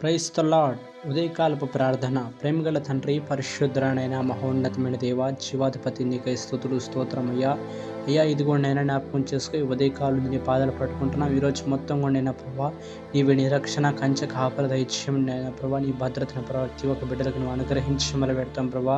Praise the lord. ఉదయకాలపు ప్రార్థన. ప్రేమగల తండ్రి, పరిశుద్ధుడైన మహోన్నతమైన దేవ, జీవాధిపతి నీకై స్తుతులు స్తోత్రమయ్యా. అయ్యా ఇదిగోండి నైనా జ్ఞాపకం చేసుకో ఈ ఉదయకాలం నీ పాదాలు పట్టుకుంటున్నాం. ఈరోజు మొత్తం కూడా నైనా ప్రభా నీవి నీ రక్షణ కంచె కాపల దైత్యం నైనా ప్రభా, నీ భద్రతను ప్రతి ఒక్క బిడ్డలకు నువ్వు అనుగ్రహించి మొదలు పెడతాం ప్రభా.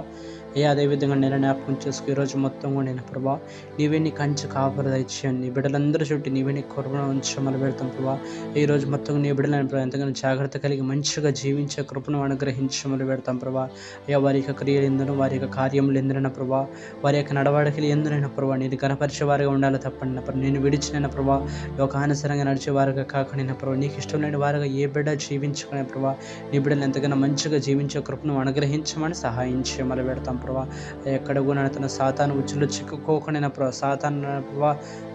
అయ్యా అదేవిధంగా నేను జ్ఞాపకం చేసుకో ఈరోజు మొత్తం కూడా నేను ప్రభా నీవే నీ కంచె కాపల దైత్యం, నీ బిడ్డలందరూ చుట్టూ నీవే నీ కృపను ఉంచి మొదలు పెడతాం ప్రభా. ఈరోజు మొత్తం నీ బిడ్డలను ప్రభా ఎంతగానో జాగ్రత్త కలిగి మంచిగా జీవించే కృపను అనుగ్రహించి మొదలు పెడతాం ప్రభా. అయ్యా వారి యొక్క క్రియలు ఎందును, వారి యొక్క కార్యములు ఎందురైనా ప్రభా, వారి యొక్క నడవడికలు ఎందురైనా ప్రభా నేను కనపరిచే వారిగా ఉండాలి తప్పండి ప్రభా. నేను విడిచిన ప్రభా లోకానుసరంగా నడిచే వారిగా కాకుండా ప్రభా నీకు ఇష్టం లేని వారిగా ఏ బిడ్డ జీవించుకునే ప్రభా నీ బిడ్డలు ఎంతగానో మంచిగా జీవించే కృపను అనుగ్రహించమని సహాయం చేయమని పెడతాం ప్రభా. ఎక్కడ కూడా తన సాతాను ఉచ్చులో చిక్కుకోకుండా ప్రభా, సాతాను ప్రభా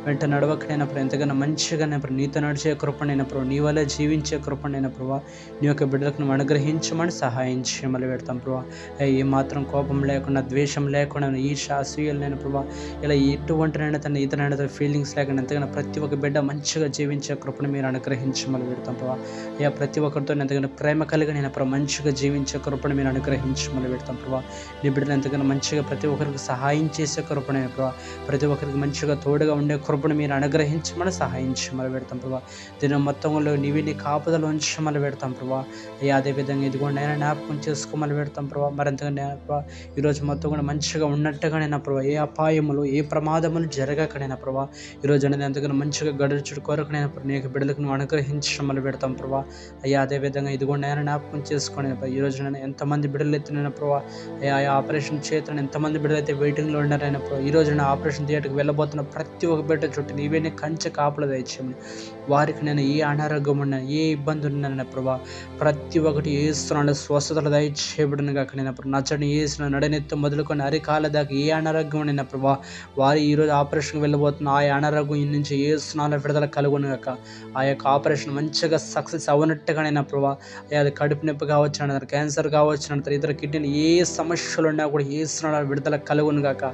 వెంట నడవకనైనా ప్రభా ఎంతగానో మంచిగానే ప్రభా నీతో నడిచే కృపనైనా ప్రభా, నీ వల్ల జీవించే కృపనైనా ప్రభా నీ యొక్క బిడ్డలకు నువ్వు అనుగ్రహించమని సహాయం చేయమని పెడతాం ప్రభా. ఏ మాత్రం కోపం లేకుండా, ద్వేషం లేకుండా, ఈర్ష అసూయలైన ప్రభా ఇలా ఎటువంటినైనా తన ఇతనైనా తన ఫీలింగ్స్ లేకుండా ఎంతగానో ప్రతి ఒక్క బిడ్డ మంచిగా జీవించే కృపను మీరు అనుగ్రహించమని పెడతాం ప్రభా. అయ్యా ప్రతి ఒక్కరితో ఎంతగానో ప్రేమ కలిగి నేను ప్రభా మంచిగా జీవించే కృపను మీరు అనుగ్రహించమని పెడతాం ప్రభా. నీ బిడ్డలు ఎంతగానో మంచిగా ప్రతి ఒక్కరికి సహాయం చేసే కృపనైనా ప్రభా, ప్రతి ఒక్కరికి మంచిగా తోడుగా ఉండే కృపను మీరు అనుగ్రహించమని సహాయం చేయమని పెడతాం ప్రభా. దీని మొత్తంలో నీవి నీ కాపుదలు ఉంచమని పెడతాం ప్రభా. అయ్యా అదేవిధంగా ఇదిగోండి అయినా జ్ఞాపకం చేసుకోమని పెడతాం ప్రభా. మరింతగా ప్రభా ఈరోజు మొత్తం కూడా మంచిగా ఉన్నట్టుగానైనా ప్రభా ఏ అపాయములు ఏ ప్రమాదములు జరగకనైనా ప్రభా ఈరోజు అనేది ఎంతగానో మంచిగా గడుచుడు కొరకునైనా ప్రభా నీకు బిడ్డలకు నువ్వు అనుగ్రహించమని పెడతాం ప్రభా. అయ్యా అదేవిధంగా ఇదిగోండి అయినా జ్ఞాపకం చేసుకొని ఈరోజు నేను ఎంతమంది బిడ్డలు ఎత్తునైనా ప్రభా అయ్యా ఆపరేషన్ చేతులను ఎంతమంది బిడ్డలు అయితే వెయిటింగ్లో ఉన్నారైనా ప్రభా ఈరోజు నేను ఆపరేషన్ థియేటర్కి వెళ్ళబోతున్న ప్రతి ఒక్క బిడ్డ చుట్టూ నీవే నీ కంచె కాపుల దయచేయమని, వారికి నేను ఏ అనారోగ్యం ఉన్నా ఏ ఇబ్బంది ఉన్నానైనా ప్రభా ప్రతి ఒక్కటి ఏస్తున్నాడు స్వస్థతలు దయచేయబడిన కాక నేను నచ్చని ఏసిన నడనెత్తు మొదలుకొని అరికాల దాకా ఏ అనారోగ్యం అయినా ప్రభా వారు ఈరోజు ఆపరేషన్కి వెళ్ళబోతున్న ఆ అనారోగ్యం నుంచి ఏస్తున్నాల విడుదల కలుగును కాక ఆ యొక్క ఆపరేషన్ మంచిగా సక్సెస్ అవ్వనట్టుగానైనా ప్రభా అది కడుపు నొప్పి కావచ్చు అంటారు, క్యాన్సర్ కావచ్చు అంటారు, ఇతర కిడ్నీలు ఏ సమస్యలు ఉన్నా కూడా ఏస్తున్నాల విడుదల కలుగును కాక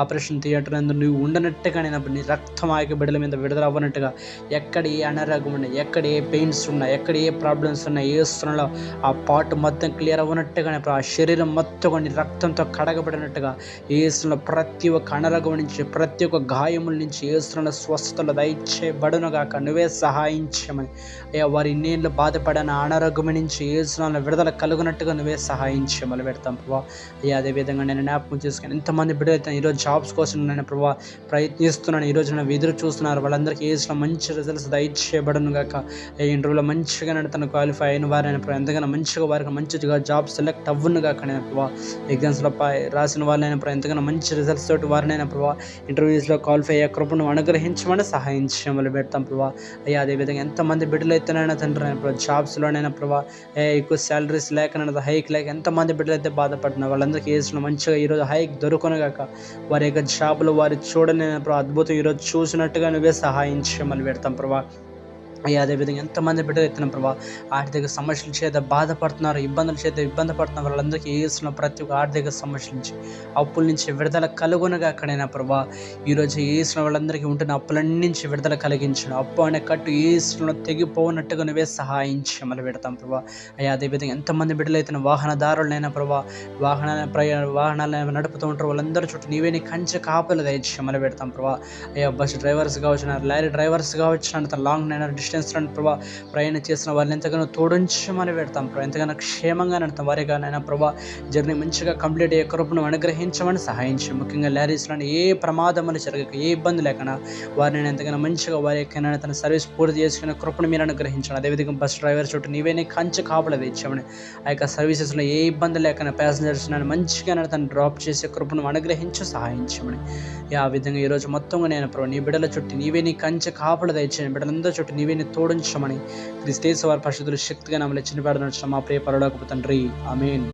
ఆపరేషన్ థియేటర్ అందు నువ్వు ఉండనట్టుగానైనా నీ రక్తం ఆయక బిడ్డల మీద విడుదల అవ్వనట్టుగా ఎక్కడ ఏ అనారోగ్యం ఉన్నాయి, ఎక్కడ ఏ పెయిన్స్ ఉన్నాయి, ఎక్కడ ఏ ప్రాబ్లమ్స్ ఉన్నాయి ఏస్తున్నాలో ఆ పార్ట్ మొత్తం క్లియర్ అవ్వనట్టుగానే ఆ శరీరం మొత్తం కొన్ని రక్తంతో కడగబడినట్టుగా ఏస్తున్న ప్రతి ఒక్క అనారోగ్యం నుంచి ప్రతి ఒక్క గాయముల నుంచి ఏస్తున్న స్వస్థతలు దయచేయబడును గాక నువ్వే సహాయం చేయమని. అయ్యా వారి ఇన్నేళ్ళు బాధపడిన అనారోగ్యం నుంచి ఏస్తున్న విడుదల కలుగునట్టుగా నువ్వే సహాయం చేయమని పెడతాం ప్రభా. అయ్యా అదేవిధంగా నేను జ్ఞాపకం చేసుకుని ఎంతమంది బిడ్డలైతే ఈరోజు జాబ్స్ కోసం నేను ప్రభా ప్రయత్నిస్తున్నాను, ఈరోజు నేను ఎదురు చూస్తున్నారు, వాళ్ళందరికీ ఏసిన మంచి రిజల్ట్స్ దయచేయబడును గాక. ఇంటర్వ్యూలో మంచిగా తను క్వాలిఫై అయిన వారైనా ఎంతగానో మంచిగా వారికి మంచిగా జాబ్ సెలెక్ట్ అవ్వను కాక నేను ప్రభా ఎగ్జామ్స్లో రాసిన వాళ్ళైనా ఎంతగానో మంచి రిజల్ట్స్ తోటి వారినైనా ప్రభా ఇంటర్వ్యూస్లో క్వాలిఫై అయ్యే కృపను అనుగ్రహించమని సహాయం చేయమని పెడతాం ప్రభా. అయ్యా అదేవిధంగా ఎంతమంది బిడ్డలు అయితేనైనా తండ్రి ప్రభా జాబ్స్లోనైనా ప్రభా ఎక్కువ శాలరీస్ లేకనైనా హైక్ లేక ఎంతమంది బిడ్డలు అయితే బాధపడుతున్నారు వాళ్ళందరికీ వేసిన మంచిగా ఈరోజు హైక్ దొరుకును గాక వారి యొక్క జాబ్లో వారి చూడలేని ప్రభా అద్భుతం ఈరోజు చూసినట్టుగా నువ్వే సహాయం చేయమని పెడతాం ప్రభా. అయ్యా అదేవిధంగా ఎంతమంది బిడ్డలు ఎత్తున్నాం ప్రభా ఆర్థిక సమస్యల చేత బాధపడుతున్నారు, ఇబ్బందుల చేత ఇబ్బంది పడుతున్న వాళ్ళందరికీ ఏసులో ప్రతి ఒక్క ఆర్థిక సమస్యల నుంచి అప్పుల నుంచి విడుదల కలుగునగా అక్కడైనా ప్రభా ఈరోజు ఏసులో వాళ్ళందరికీ ఉంటున్న అప్పులన్నీ నుంచి విడుదల కలిగించడం, అప్పు అనే కట్టు ఏసులో తెగిపోనట్టుగా నువ్వే సహాయం చేయమని పెడతాం ప్రభా. అయ్యా అదేవిధంగా ఎంతమంది బిడ్డలు అయితే వాహనదారులైనా ప్రభా వాహనాలు నడుపుతూ ఉంటారు వాళ్ళందరూ చుట్టూ నీవే నీ కంచె కాపులు దయచేయమని పెడతాం ప్రభా. అయ్యా బస్సు డ్రైవర్స్ కావచ్చు, లారీ డ్రైవర్స్ కావచ్చు, అంత లాంగ్ డిస్టెన్స్ ప్రభా ప్రయాణం చేసిన వారిని ఎంతగానో తోడించమని పెడతాం ప్రభా, ఎంతగానో క్షేమంగా నడతాం వారిగానైనా ప్రభా జర్నీ మంచిగా కంప్లీట్ అయ్యే కృపను అనుగ్రహించమని సహాయం చేయం. ముఖ్యంగా లారీస్లో ఏ ప్రమాదములు జరగక ఏ ఇబ్బంది లేకుండా వారిని ఎంతగానో మంచిగా వారి యొక్క తన సర్వీస్ పూర్తి చేసుకునే కృపను మీరు అనుగ్రహించండి. అదేవిధంగా బస్ డ్రైవర్ చుట్టూ నీవే నీ కంచె కాపులు తెచ్చామని ఆ యొక్క సర్వీసెస్లో ఏ ఇబ్బంది లేకుండా ప్యాసింజర్స్ మంచిగా తను డ్రాప్ చేసే కృపను అనుగ్రహించి సహాయం చేయమని. ఆ విధంగా ఈరోజు మొత్తంగా నేను ప్రభా నీ బిడ్డల చుట్టూ నీవే నీ కంచె కాపులు తెచ్చాను, బిడ్డలందరూ చుట్టూ నీవే తోడించమని క్రీస్తు వారి పరిశుద్ధుల శక్తిగా నమ్మలు చిన్నపాడు నడుచున్న మా ప్రియ పరలోకపు తండ్రి. ఆమేన్.